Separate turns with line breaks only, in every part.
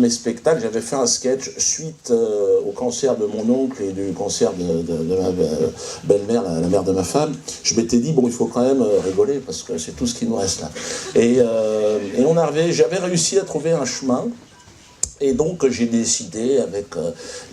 mes spectacles, j'avais fait un sketch suite au cancer de mon oncle et du cancer de ma belle-mère, la mère de ma femme. Je m'étais dit, bon, il faut quand même rigoler, parce que c'est tout ce qui nous reste là. Et j'avais réussi à trouver un chemin. Et donc j'ai décidé, avec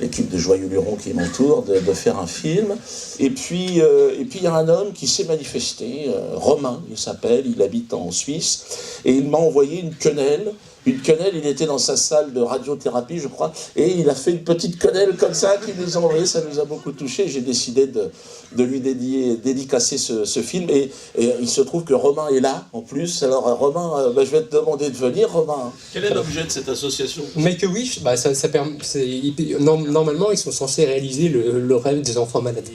l'équipe de Joyeux Luron qui m'entoure, de faire un film. Et puis il y a un homme qui s'est manifesté, Romain il s'appelle, il habite en Suisse, et il m'a envoyé une quenelle. Une quenelle, il était dans sa salle de radiothérapie, je crois, et il a fait une petite quenelle comme ça qu'il nous a envoyé, ça nous a beaucoup touchés. J'ai décidé de lui dédicacer ce film, et il se trouve que Romain est là, en plus. Alors Romain, je vais te demander de venir, Romain.
Quel est l'objet de cette association?
Make-A-Wish, ça permet, normalement, ils sont censés réaliser le rêve des enfants malades.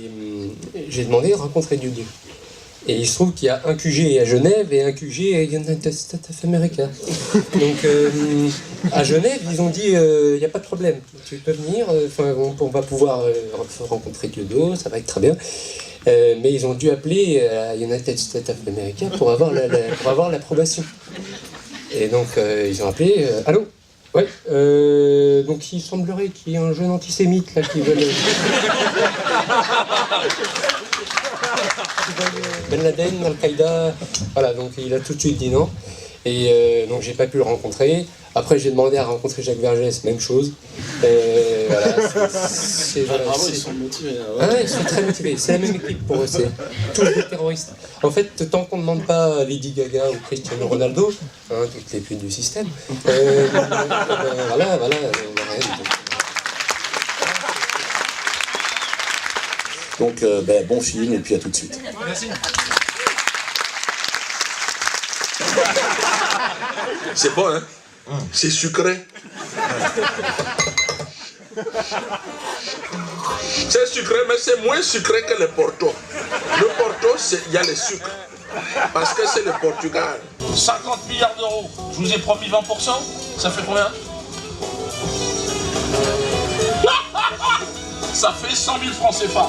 J'ai demandé de rencontrer Dieu. Et il se trouve qu'il y a un QG à Genève et un QG à United States of America. Donc à Genève, ils ont dit il n'y a pas de problème, tu peux venir, on va pouvoir rencontrer Clodo, ça va être très bien. Mais ils ont dû appeler à United States of America pour avoir l'approbation. Et donc ils ont appelé allô? Ouais, donc il semblerait qu'il y ait un jeune antisémite là qui veut Ben Laden, Al-Qaïda, voilà, donc il a tout de suite dit non. Et donc j'ai pas pu le rencontrer. Après j'ai demandé à rencontrer Jacques Vergès, même chose. Voilà,
ils sont motivés.
Ah ouais, ils sont très motivés, c'est la même équipe pour eux, c'est tous des terroristes. En fait, tant qu'on ne demande pas à Lady Gaga ou Cristiano Ronaldo, toutes les putes du système, voilà, on a rien du tout.
Donc, bon film, et puis à tout de suite.
Merci.
C'est bon, hein? C'est sucré. C'est sucré, mais c'est moins sucré que le Porto. Le Porto, il y a le sucre. Parce que c'est le Portugal.
50 milliards d'euros. Je vous ai promis 20%. Ça fait combien? Ça fait 100 000 francs CFA.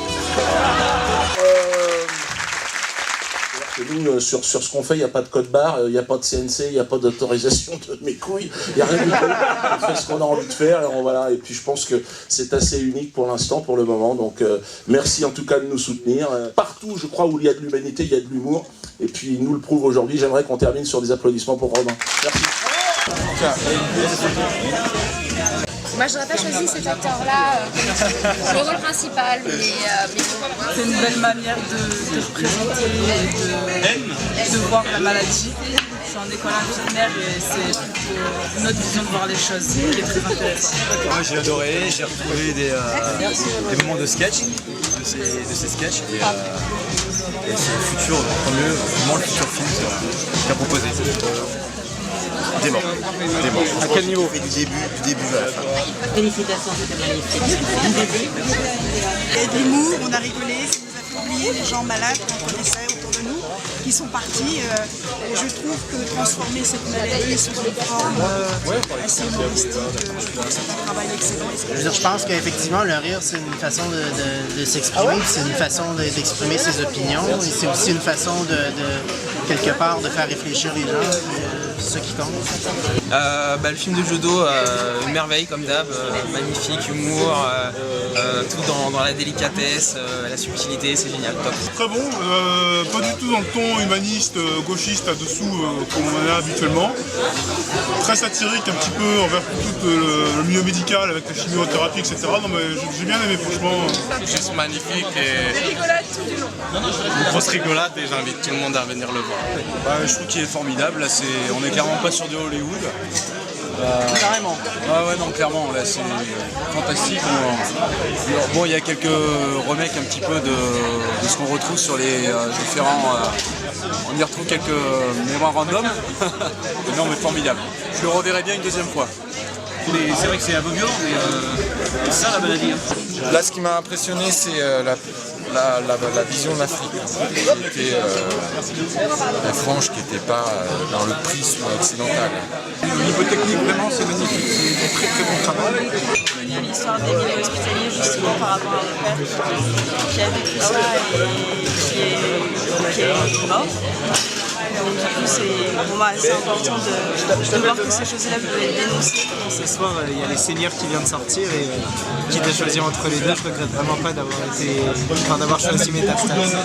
Nous, sur ce qu'on fait, il n'y a pas de code barre, il n'y a pas de CNC, il n'y a pas d'autorisation de mes couilles, il n'y a rien du tout. On fait ce qu'on a envie de faire, voilà. Et puis je pense que c'est assez unique pour l'instant, pour le moment. Donc merci en tout cas de nous soutenir. Partout, je crois, où il y a de l'humanité, il y a de l'humour. Et puis il nous le prouve aujourd'hui. J'aimerais qu'on termine sur des applaudissements pour Romain. Merci.
Moi, je n'aurais pas choisi cet acteur-là pour le rôle principal, mais
c'est une belle manière de représenter et de voir la maladie. Je suis en école infirmière et c'est une autre vision de voir les choses qui est très intéressante.
Moi j'ai adoré, j'ai retrouvé des moments de sketch, de ces sketchs, et c'est le futur, tant mieux, vraiment le futur film qu'a proposé. Dément. À quel niveau? Du début à la fin.
Félicitations, c'était magnifique.
Il y a de l'humour, on a rigolé, ça nous a fait oublier les gens malades qu'on connaissait autour de nous, qui sont partis. Je trouve que transformer cette maladie sous une forme assez humoristique, je trouve que c'est un travail excellent.
Je pense qu'effectivement, le rire, c'est une façon de s'exprimer, c'est une façon d'exprimer ses opinions, et c'est aussi une façon quelque part, de faire réfléchir les gens. C'est ça qui compte.
Le film de Jodo, une merveille comme d'hab, magnifique, humour, tout dans la délicatesse, la subtilité, c'est génial, top.
Très bon, pas du tout dans le ton humaniste, gauchiste là-dessous comme on en a habituellement. Très satirique un petit peu envers tout le milieu médical avec la chimiothérapie, etc. Non mais j'ai bien aimé franchement.
Juste magnifique et une grosse rigolade et j'invite tout le monde à venir le voir.
Je trouve qu'il est formidable, là on est clairement pas sur de Hollywood.
Carrément.
Ouais, non, clairement, là c'est fantastique. Bon, il y a quelques remakes un petit peu de ce qu'on retrouve sur les différents. On y retrouve quelques mémoires random. Non, mais formidable. Je le reverrai bien une deuxième fois.
C'est vrai que c'est un peu violent, mais c'est ça la maladie.
Là, ce qui m'a impressionné, c'est la vision de l'Afrique, qui était la frange, qui n'était pas dans le prisme occidental.
Au niveau technique, vraiment, c'est magnifique. C'est un très très bon travail.
Il y a l'histoire des milieux hospitaliers justement par rapport à mon père qui a vécu ça et qui est mort.
Et du coup, c'est pour moi assez important de voir que ces choses-là peuvent être dénoncées.
Ce soir, il y a Les Seigneurs qui vient de sortir et quitte à choisir entre les deux, je regrette vraiment pas d'avoir choisi Métastase.